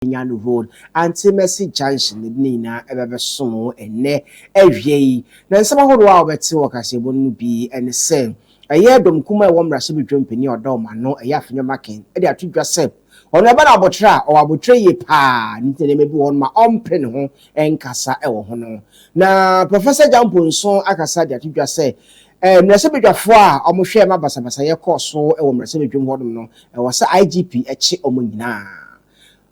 Nyano Road, Anti-Mercy Junction, the Nina, Ebesomo, and Ne, Evie. Then some who are better work as a woman be and the same. A year dom kuma one recipe jumping your dome, and no a yaff in your marking, and they are two yourself. On a banner botra or betray ye pa, Nintendo may be on my own pen home and Cassa Ewohono. Now, Professor Jampon, so I can say that you just say. Recipe Jafwa, almost share my Basabasaya course so a woman recipe drum water no, and was IGP a chick omina.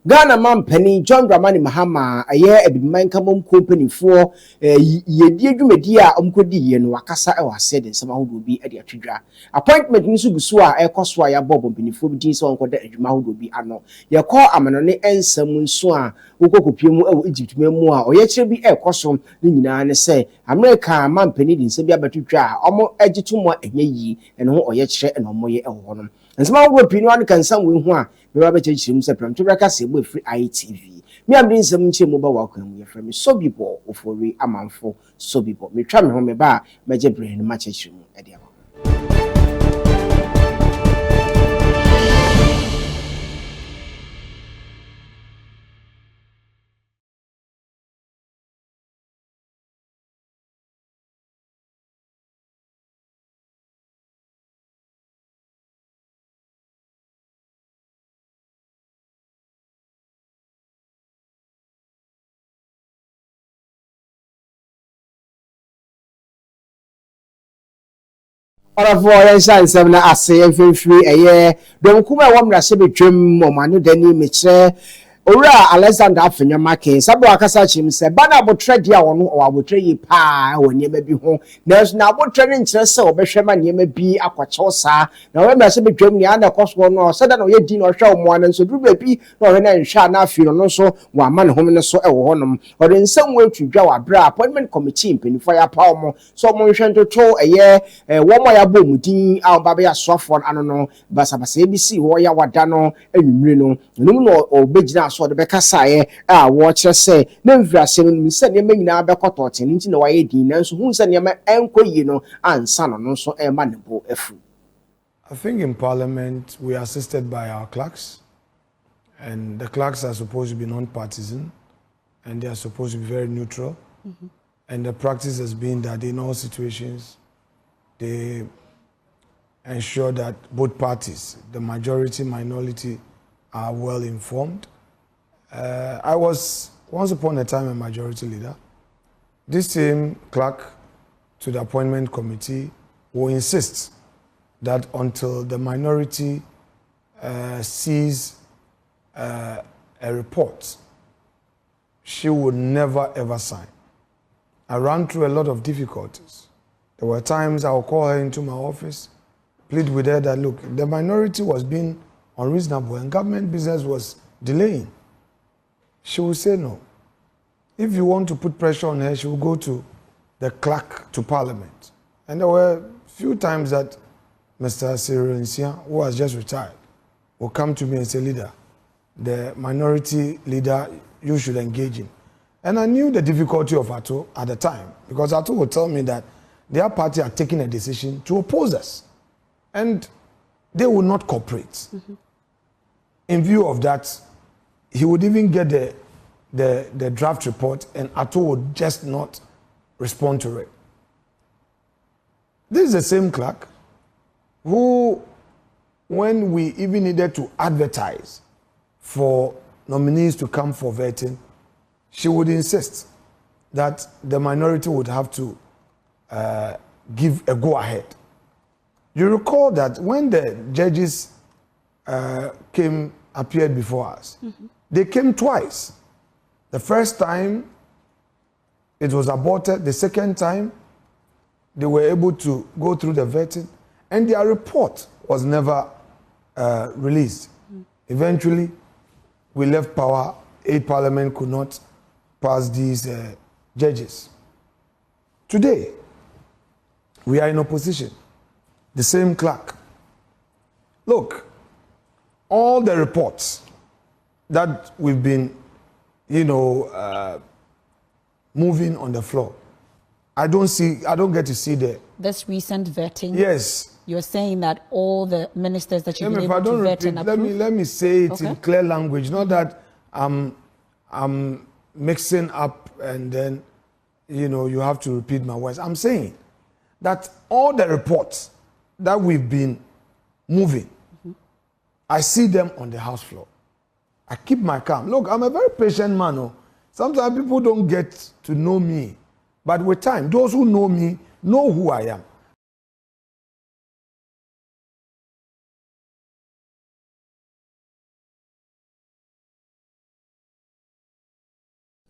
Ghana man penny John Dramani Mahama a year at the man come company for ye dear Jumedia Umkodi and Wakasa or said and someone who will be at the Atridra. Appointment Nisugusua a coswaya bob on penny for jeans on what the Juma will be ano. Your call Amanone and Samun Swan, who go Pumu Egypt memoir or yet be a costum, Nina and say America man penny in Sabia Batudra, almost edgy to more and ye and who or yet share and omoye elhonum. And small word Pinuan can some win one. We have a change himself from Turaka with free ITV. Me, I'm doing some mobile welcome. We are from so people for we a month for so people. Me try me home bar, major brain match at the Ora for instance, I say every free a year. Don't come a woman as a dream or manu deni mitre. Ora Alexander Afenya Makin, Sabo Akasachi said, Bana would trade ya one or would trade pa when you may be home. There's now what trading interest or Beshaman you may be aquachosa. Now, when I say be Germany and the cost one or said that no yet or show one and so do be no and shall not feel no so one man home and so a honum or in some way to draw a bra appointment committee in penny fire power. So motion to tow a year, one more boom, ding our babia soft one, I don't know, Basabas ABC, Warrior Wadano, and Reno, no or big so the Becassaye, watch us say, never send me now back or talking into no idea, so who's any uncle, you know, and son and also a manable F. I think in Parliament we are assisted by our clerks, and the clerks are supposed to be non-partisan, and they are supposed to be very neutral. And the practice has been that in all situations, they ensure that both parties, the majority, minority, are well informed. I was once upon a time a majority leader. This same clerk to the appointment committee will insist that until the minority sees a report, she would never ever sign. I ran through a lot of difficulties. There were times I would call her into my office, plead with her that, look, the minority was being unreasonable and government business was delaying. She will say no. If you want to put pressure on her, she will go to the clerk to Parliament. And there were a few times that Mr. Cyril Nsia, who has just retired, will come to me and say, leader, the minority leader, you should engage in. And I knew the difficulty of Ato at the time, because Ato would tell me that their party had taken a decision to oppose us. And they would not cooperate. In view of that, he would even get the draft report and Ato would just not respond to it. This is the same clerk who, when we even needed to advertise for nominees to come for vetting, she would insist that the minority would have to give a go-ahead. You recall that when the judges appeared before us, they came twice. The first time, it was aborted. The second time, they were able to go through the vetting, and their report was never released. Eventually, we left power. 8 Parliament could not pass these judges. Today, we are in opposition. The same clerk. Look, all the reports that we've been, moving on the floor, I don't get to see this recent vetting. Yes. You're saying that all the ministers that you've been able to vet and approve. Let me say it in clear language, not that I'm mixing up and then, you have to repeat my words. I'm saying that all the reports that we've been moving, I see them on the house floor. I keep my calm. Look, I'm a very patient man. Oh. Sometimes people don't get to know me. But with time, those who know me know who I am.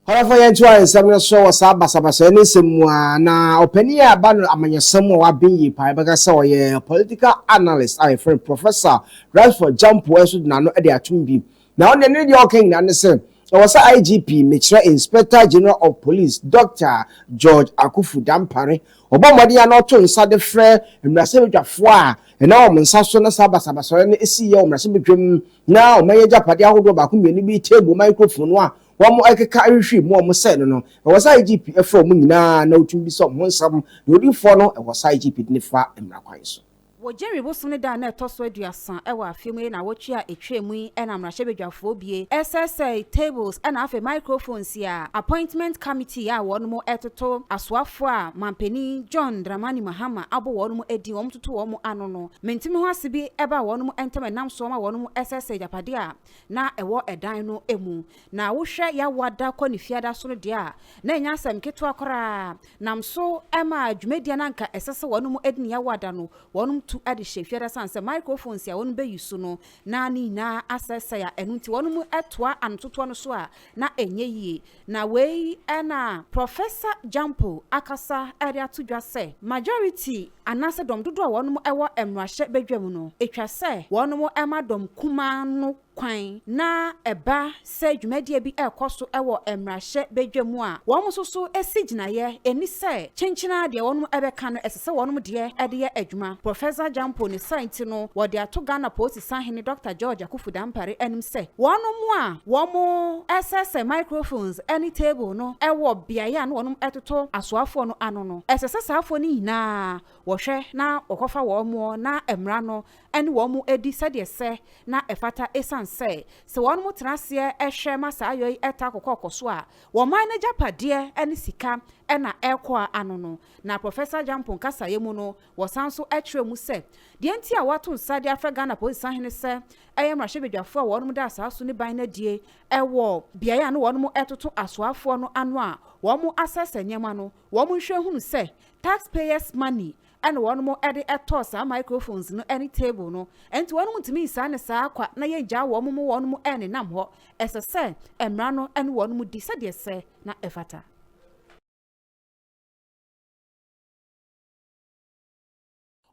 However, you enjoy some show Sabasa any someone now opinion about amanyasam wa bin pa bega say ye political analyst I friend Professor Ralph Jump West na no e de atumbi. Now on the radio king na say was IGP Mitchell Inspector General of Police Dr. George Akufu Dampare obomodi ya no to nsa de frɛ mrase bedwafo a na o nsa so na sabasa so ne esi ye o mrase bedwam na o manye japade ahodo ba ko mienu bi table microphone a wɔn ekeka ahwehwe mu wɔn sɛ no ɛwɔ sa IGP ɛfrɛ wɔn nyinaa na otum bi sɛ wɔn nsam na odifo no ɛwɔ sa IGP ne fa mmra kwan so wo Jerry Bosome da na etoso aduasa ewa afemu na wotwe a etwemu yi na mrahye bedwafo bie SSA tables na afa microphones ya appointment committee ya wonmo etoto asoafo a mampeni John Dramani Mahama abo wonmo edi wom toto wom ano no mentimi ho asebi eba wonmo entem nam so ma wonmo SSA japade a na ewo edan no emu na wohwe ya wada kwani fiada so no de a na enya asem keto akora nam so ema adwumadia na nka esese wonmo edini ya wada no wonmo to ade hyefiada sanse microphones ya wonu be yusu no na ni na asesa ya enunti wonu mu etoa antoto no so a na enye yie na wei na Professor Jampo akasa ade atodwa se majority anase dom dodo a wonu mu ewo emrahye bedwam no etwa se wonu mu ema dom kuma no kwan na eba se dwumadie bi ekoso ewo emrahye bedwamu a won so esiginaye eni se chenchina de won ebeka no esese won de ede ye adwuma Professor Jampo ni science no wo de ato Ghana Post Sahene Dr. George Akufu Dampare enim se won mu a won esese microphones any table no ewo biaya no won etoto asoafo no ano no esese saafo ni na wo hwe na okofa won na emra no ene won edi sede se na efata esan se won mu trase ehwe masa ayoyi eta kokokoso a wo man na japade ene sika ena ekwa ano no na Professor Jampo nkasa yemu no wo sanso etwe mu se de enti a wato nsade afra Ghana Police Sahene se mrahye bedwafo a won mu da asaso ne ban na die ewo biaya no won mu etoto asoafo no ano a won mu asesa nyema no won mu hwe hunu se taxpayers money and one more edit at toss microphones no any table no and one to me san sa kwa na ye ja wo mo won mo ene nam ho esese emra no and one mu di said yes na efata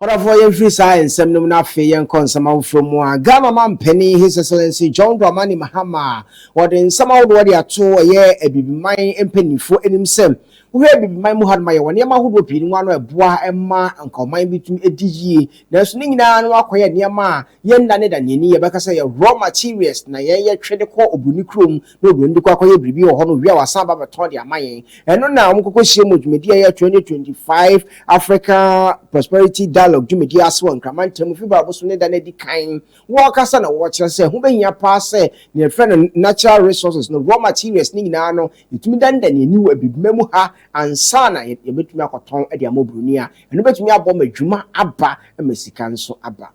Ora for your free science sem no na fe yen konsama from a Ghana man penny His Excellency John Dramani Mahama or the somehow what they ato ye ebibiman empanifo enim sem we ebibiman mu had my one yema hodo pin one eboa emma nkoman bitum ediyie na so nyina no akoye niema ye nda ne da nyeni ye beka say raw materials na ye twede ko obuni krom na obuni ndiko akoye bribi ho no wi awasan ba beton de amayen eno na omkoko hie mu dwumedi ye 2025 Africa Prosperity Dialogue dwumedi aswo nkramantam fi ba boso ne da na di kan wo kasa na wo kire say ho behia pa say ne friend natural resources no raw materials ni nyina no itumi danda ne ni ebibimamu ha ansana ye betumi akoton e de amobrunia eno betumi abom adwuma aba emasika nso aba.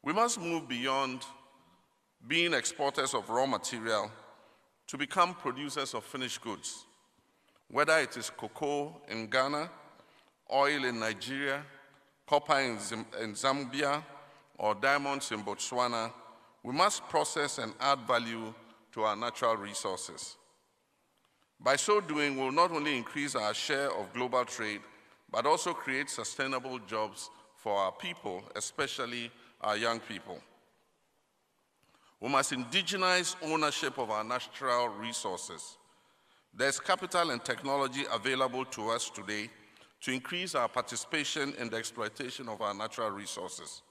We must move beyond being exporters of raw material to become producers of finished goods, whether it is cocoa in Ghana, oil in Nigeria, copper in Zambia, or diamonds in Botswana. We must process and add value to our natural resources. By so doing, we'll not only increase our share of global trade, but also create sustainable jobs for our people, especially our young people. We must indigenize ownership of our natural resources. There's capital and technology available to us today to increase our participation in the exploitation of our natural resources.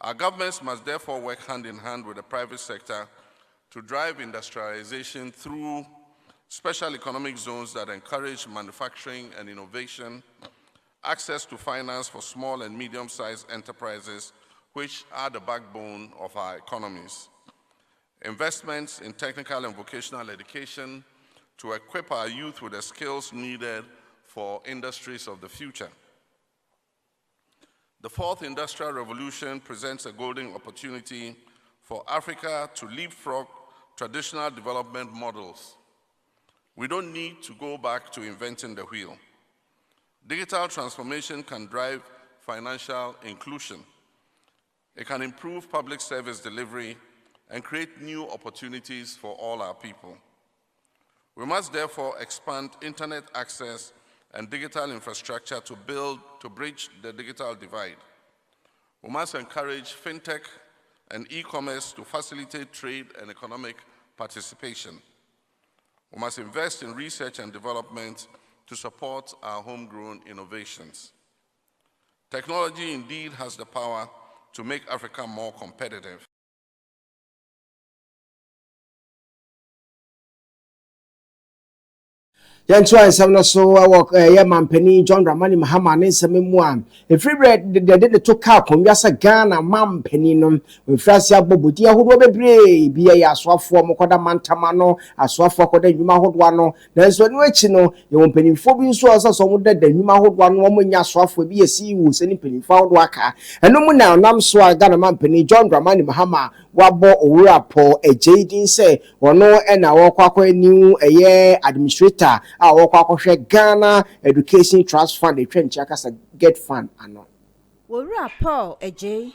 Our governments must therefore work hand in hand with the private sector to drive industrialization through special economic zones that encourage manufacturing and innovation, access to finance for small and medium-sized enterprises, which are the backbone of our economies. investments in technical and vocational education to equip our youth with the skills needed for industries of the future. The fourth industrial revolution presents a golden opportunity for Africa to leapfrog traditional development models. We don't need to go back to inventing the wheel. Digital transformation can drive financial inclusion. It can improve public service delivery and create new opportunities for all our people. We must therefore expand internet access and digital infrastructure to bridge the digital divide. We must encourage fintech and e-commerce to facilitate trade and economic participation. We must invest in research and development to support our homegrown innovations. Technology indeed has the power to make Africa more competitive. Yancho ansam no so work ye mampani John Dramani Mahama ne nsem mu am efribre de to car konwiasa Ghana mampani no mfrasi abobodi ahodo bebre bia ya asoafo mokoda mantama no asoafo koda nwuma ahodo ano nanso no echi no ye mpanimfo bi nso asaso mo da nwuma ahodo ano mo nya asoafo bi esi wu seni mpanimfo ahodo aka eno mu na nam so a Ghana mampani John Dramani Mahama wabo owura po ejeidin se wono na wokwa new administrator a wokwa Ghana Education Trust Fund etwenchi akasa get fund ano Owura Paul Ejei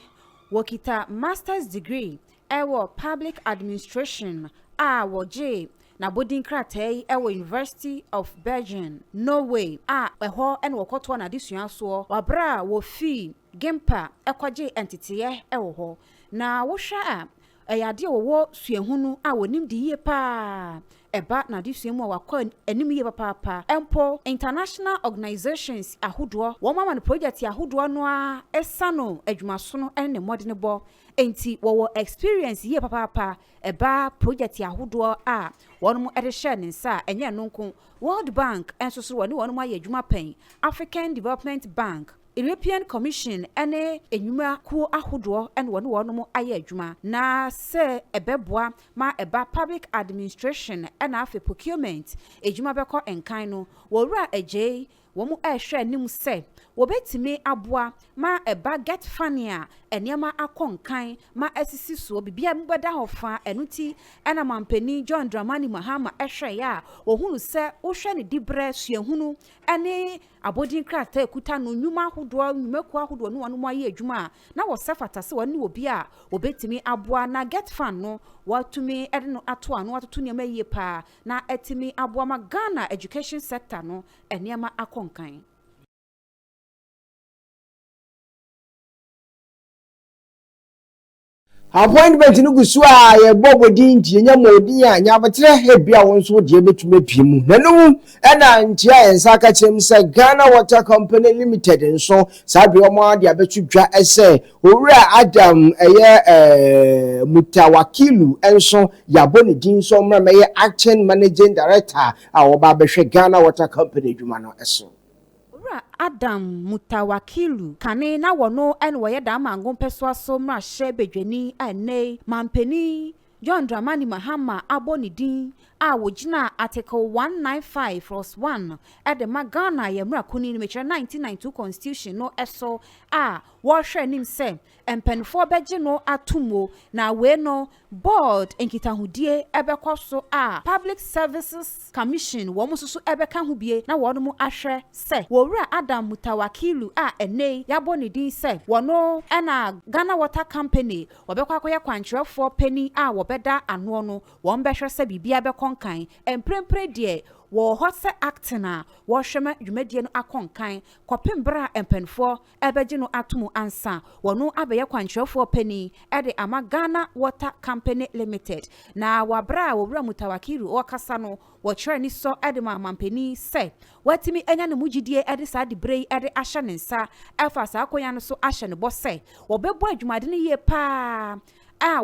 wokita master's degree ewo public administration a woje na bodin kratai ewo University of Bergen Norway a eho en wokoto na disua so wabra wo fi Gempa ekwaje entity ewo ho na wohwa a eyade wo suehunu a wonim di yie pa eba na di suemu a wakọ anim yie papa empo international organizations ahodo wo mama no project ahodo no a esano adwumaso no ene modern bo enti wo experience yie papa eba project ahodo a wonum ede share ne nsa enye no nko World Bank enso so woni wonum aye adwuma pen African Development Bank European Commission ene enyuma ku ahodo ene wonum aye adwuma na se ebeboa ma eba public administration ena afi procurement ejuma beko enkan no wowura Ejei womu ehwe anim se wobetimi aboa ma eba get fania eniema akonkan ma asisi so bibia mbeda hofa enuti ena mampani John Dramani Mahama ehwe ya ohunu se wohwe ne dibre suehunu ene abodin krata ekuta no nyuma ahodo nyumaku ahodo no wanu aye adwuma na wo sefata se wani obi a obetimi aboa na get fan no watumi ede no ato ano watoto niam aye pa na etimi aboa ma Ghana education sector no eniema akonkan appointment no gusu a ye bobodi ntie nya modi a nya betre hebia won so de betume piemu nanu ena ntia ensa ka chem se Ghana Water Company Limited nso sabi omo ade abetudwa ese owura Adam Mutawakilu enso yaboni din so mra meye acting managing director a oba behwe Ghana Water Company dwuma no eso Adam Mutawakilu kane na wono en woye da mango peso aso mra hye bedwani ane mampeni John Dramani Mahama abonidin a wogina article 195/1 at the Ghana yemra kuni ni 1992 constitution no eso a wo hwe nim se empenfo beje no atumo na we no board enkitahudie ebekwoso a Public Services Commission wo mususu ebeka ho bie na wo no mu ahwe se wowura Adam Mutawakilu a ene yabonidin se wono ena Ghana Water Company wobekwa akoye kwankyerefo pani a wobeda ano no wo mbehwe se bibia bekonkan emprempre de wo hose actina wo hwema dwumadie no akonkan kopembra empenfo ebeje no atomu ansa wono abeye kwankyerefo pani ede ama Ghana Water Company Limited na wabra wowura Mutawakilu wakasa no wo kyerɛ ni so ede ma mampani se watimi enya ne mugidie ede sa de brei ede ahye ne nsa efa sa akoya no so ahye ne bo se wo bebo adwumade ne ye pa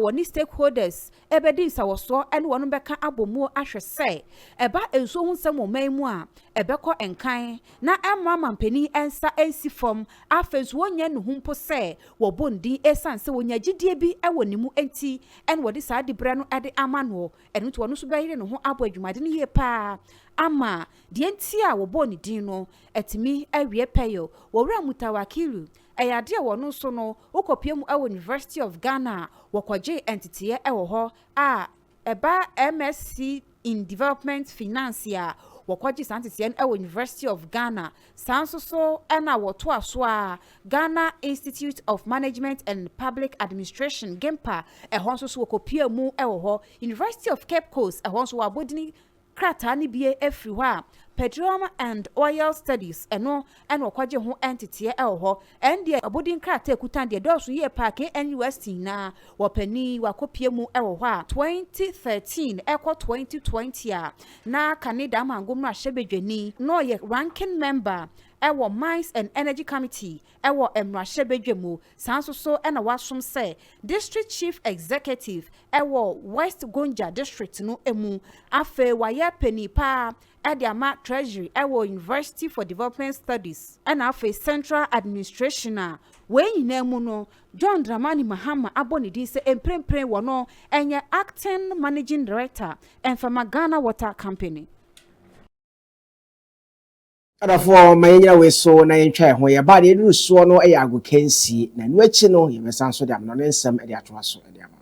woni stakeholders ebedi nsawoso ene wono beka abomu ahwe se eba enso hu nsem omanmu a ebekọ enkan na emma mpani ensa ensi fom afenso wonya ne humpo se wo bondi esanse wonya gidie bi ewonimu enti ene wodi saa de bre no ede amano eno to wono so bayire ne ho abo adwumade ne ye pa ama de enti a wo boni din no etimi awie peyo wo wura Mutawakilu eyade wono so no ukopiem ewo University of Ghana wokoje entity ewo ho a eba MSc in Development Finance ya wokoje entity ewo University of Ghana sanso so ena woto aso a Ghana Institute of Management and Public Administration GIMPA ehon so wokopiem ewo ho University of Cape Coast ehon so wabodini krata ni bie efri ho a Petroleum and Oil Studies eno wakwaje ho entity ho and the abodin krata ekutan de dosu ye park NUST na wopani wakopie mu ho a 2013 ekọ 2020 a na Canada mangomra hyebedwani no ye ranking member ewo Mines and Energy Committee ewo emrahebedwemu sanso so ena wasom se District Chief Executive ewo West Gonja District no emu afe waye penipa Ediama Treasury ewo University for Development Studies ena afe Central Administration we nyina mu no John Dramani Mahama abonidi se emprempren wono enye Acting Managing Director Enfama Ghana Water Company. Adafo mayenya we so na yentwa ho ye ba de du so no e agokensi na nu achi no ye besan so de amno nsem e de atoa so e de ama